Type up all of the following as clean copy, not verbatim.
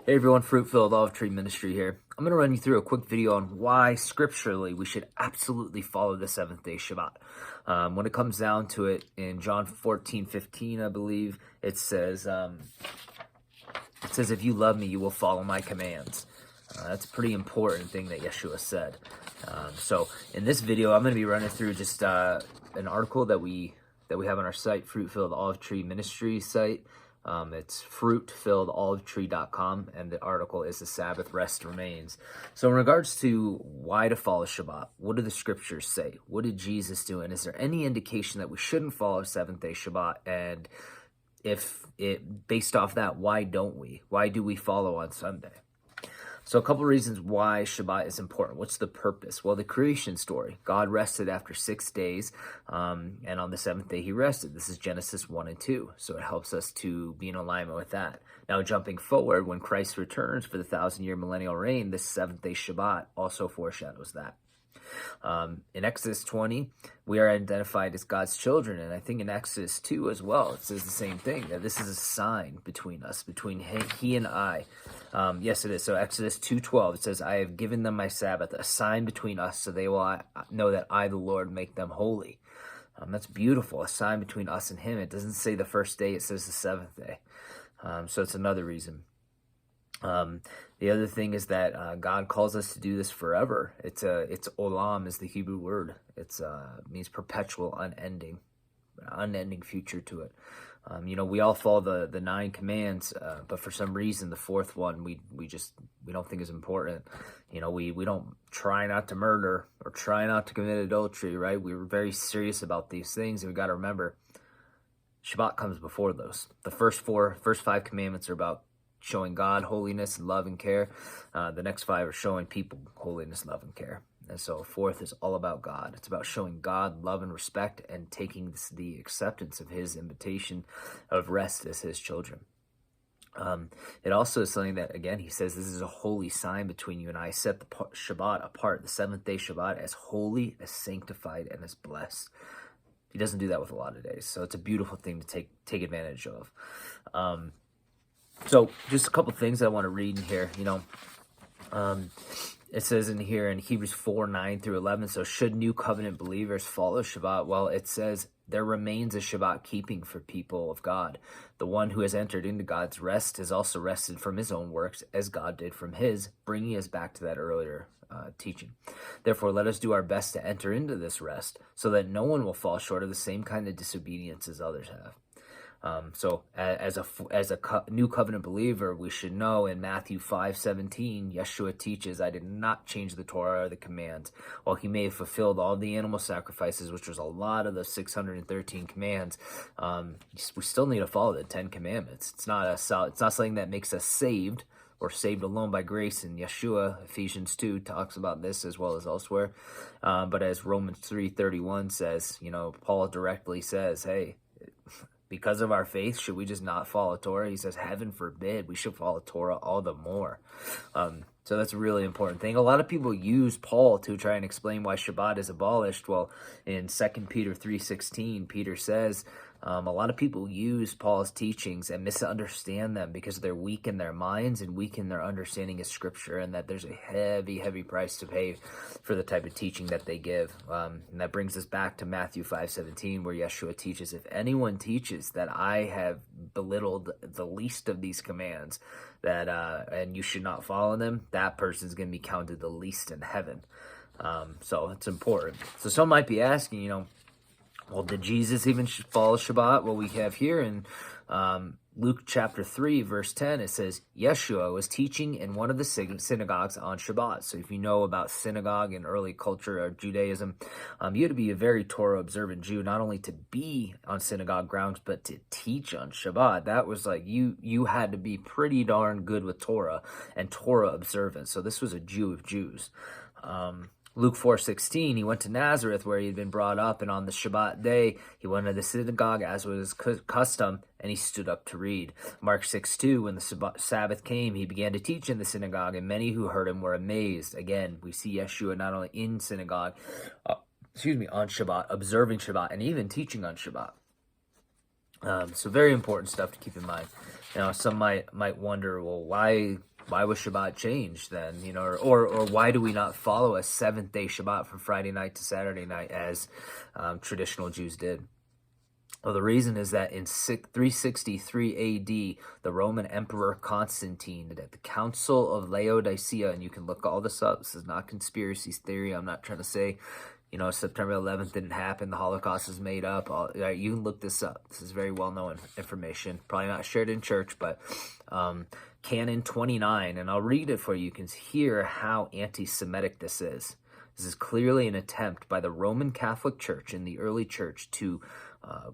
Hey everyone, Fruit-Filled Olive Tree Ministry here. I'm going to run you through a quick video on why scripturally we should absolutely follow the seventh-day Shabbat. When it comes down to it, in John 14:15, I believe, it says, if you love me, you will follow my commands. That's a pretty important thing that Yeshua said. So in this video, I'm going to be running through just an article that we have on our site, Fruit-Filled Olive Tree Ministry site. It's fruitfilledolivetree.com, and the article is "The Sabbath Rest Remains." So in regards to why to follow Shabbat, what do the scriptures say? What did Jesus do? And is there any indication that we shouldn't follow seventh-day Shabbat? And based off that, why don't we? Why do we follow on Sunday? So a couple reasons why Shabbat is important. What's the purpose? Well, the creation story. God rested after 6 days, and on the seventh day he rested. This is Genesis 1 and 2, so it helps us to be in alignment with that. Now, jumping forward, when Christ returns for the 1,000-year millennial reign, this seventh-day Shabbat also foreshadows that. In Exodus 20, we are identified as God's children, and I think in Exodus 2 as well, it says the same thing, that this is a sign between us, between he and I. Yes, it is. So Exodus 2:12, it says, I have given them my Sabbath, a sign between us, so they will know that I, the Lord, make them holy. That's beautiful, a sign between us and him. It doesn't say the first day, it says the seventh day. So it's another reason. The other thing is that God calls us to do this forever. It's olam is the Hebrew word. It means perpetual, unending future to it. We all follow the 9 commands, but for some reason the fourth one we don't think is important. We don't try not to murder or try not to commit adultery, right? We were very serious about these things, and we got to remember Shabbat comes before those. The first 5 commandments are about showing God holiness, love, and care. The next 5 are showing people holiness, love, and care. And so fourth is all about God. It's about showing God love and respect and taking the acceptance of his invitation of rest as his children. It also is something that, again, he says, this is a holy sign between you and I. Set the Shabbat apart, the seventh-day Shabbat, as holy, as sanctified, and as blessed. He doesn't do that with a lot of days. So it's a beautiful thing to take advantage of. So just a couple things I want to read in here. It says in here in Hebrews 4:9 through 11, so should new covenant believers follow Shabbat? Well, it says there remains a Shabbat keeping for people of God. The one who has entered into God's rest has also rested from his own works as God did from his, bringing us back to that earlier teaching. Therefore, let us do our best to enter into this rest so that no one will fall short of the same kind of disobedience as others have. So as a new covenant believer, we should know in Matthew 5:17, Yeshua teaches, I did not change the Torah or the commands. While he may have fulfilled all the animal sacrifices, which was a lot of the 613 commands, we still need to follow the 10 commandments. It's not something that makes us saved or saved alone by grace. In Yeshua, Ephesians 2 talks about this as well as elsewhere. But as Romans 3:31 says, Paul directly says, hey, because of our faith, should we just not follow Torah? He says, heaven forbid, we should follow Torah all the more. So that's a really important thing. A lot of people use Paul to try and explain why Shabbat is abolished. Well, in 2 Peter 3:16, Peter says, a lot of people use Paul's teachings and misunderstand them because they're weak in their minds and weak in their understanding of Scripture, and that there's a heavy, heavy price to pay for the type of teaching that they give. And that brings us back to Matthew 5:17, where Yeshua teaches, if anyone teaches that I have belittled the least of these commands, that and you should not follow them, that person's going to be counted the least in heaven. So it's important. So some might be asking, well, did Jesus even follow Shabbat? Well, we have here in Luke chapter 3, verse 10, it says, Yeshua was teaching in one of the synagogues on Shabbat. So if you know about synagogue in early culture of Judaism, you had to be a very Torah-observant Jew, not only to be on synagogue grounds, but to teach on Shabbat. That was like, you had to be pretty darn good with Torah and Torah observance. So this was a Jew of Jews. Luke 4:16, he went to Nazareth where he had been brought up, and on the Shabbat day, he went to the synagogue as was his custom, and he stood up to read. Mark 6:2, when the Sabbath came, he began to teach in the synagogue, and many who heard him were amazed. Again, we see Yeshua not only in synagogue, on Shabbat, observing Shabbat, and even teaching on Shabbat. So very important stuff to keep in mind. Some might wonder, well, why was Shabbat changed then? Or why do we not follow a 7th-day Shabbat from Friday night to Saturday night as traditional Jews did? Well, the reason is that in 363 AD, the Roman Emperor Constantine, at the Council of Laodicea, and you can look all this up. This is not conspiracy theory. I'm not trying to say, September 11th didn't happen. The Holocaust is made up. You can look this up. This is very well-known information. Probably not shared in church, but Canon 29, and I'll read it for you. You can hear how anti-Semitic this is. This is clearly an attempt by the Roman Catholic Church and the early church to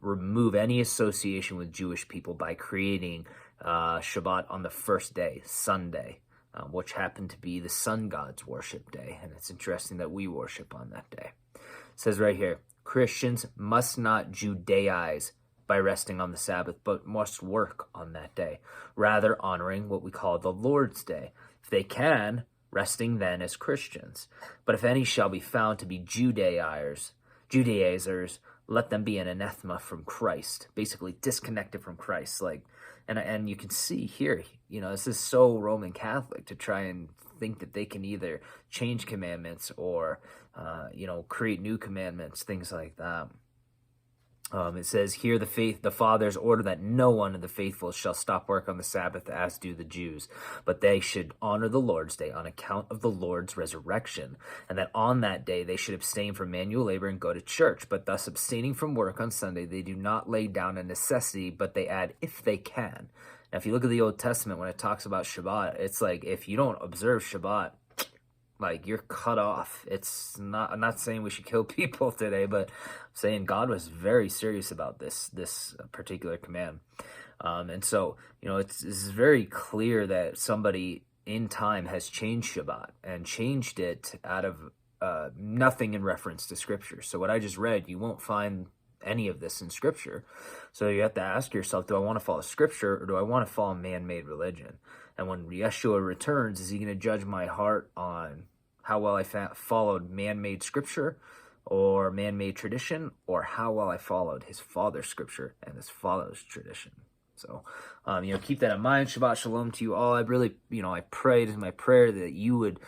remove any association with Jewish people by creating Shabbat on the first day, Sunday, which happened to be the sun god's worship day. And it's interesting that we worship on that day. It says right here, Christians must not Judaize by resting on the Sabbath, but must work on that day, rather honoring what we call the Lord's Day. If they can, resting then as Christians. But if any shall be found to be Judaizers, let them be an anathema from Christ, basically disconnected from Christ. And you can see here, this is so Roman Catholic to try and think that they can either change commandments or, create new commandments, things like that. It says here, the fathers order that no one of the faithful shall stop work on the Sabbath, as do the Jews, but they should honor the Lord's Day on account of the Lord's resurrection, and that on that day they should abstain from manual labor and go to church. But thus abstaining from work on Sunday, they do not lay down a necessity, but they add, if they can. Now, if you look at the Old Testament, when it talks about Shabbat, it's like, if you don't observe Shabbat, you're cut off. I'm not saying we should kill people today, but I'm saying God was very serious about this particular command. And so, this is very clear that somebody in time has changed Shabbat and changed it out of nothing in reference to Scripture. So what I just read, you won't find any of this in Scripture. So you have to ask yourself, do I want to follow Scripture or do I want to follow man-made religion? And when Yeshua returns, is he going to judge my heart on how well I followed man-made Scripture or man-made tradition, or how well I followed his Father's Scripture and his Father's tradition? So, keep that in mind. Shabbat Shalom to you all. I really, I prayed in my prayer that you would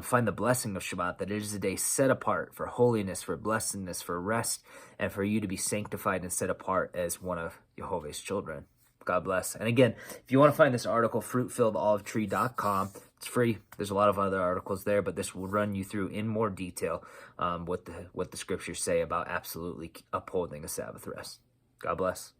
find the blessing of Shabbat, that it is a day set apart for holiness, for blessedness, for rest, and for you to be sanctified and set apart as one of Jehovah's children. God bless. And again, if you want to find this article, fruitfilledolivetree.com. It's free. There's a lot of other articles there, but this will run you through in more detail what the Scriptures say about absolutely upholding a Sabbath rest. God bless.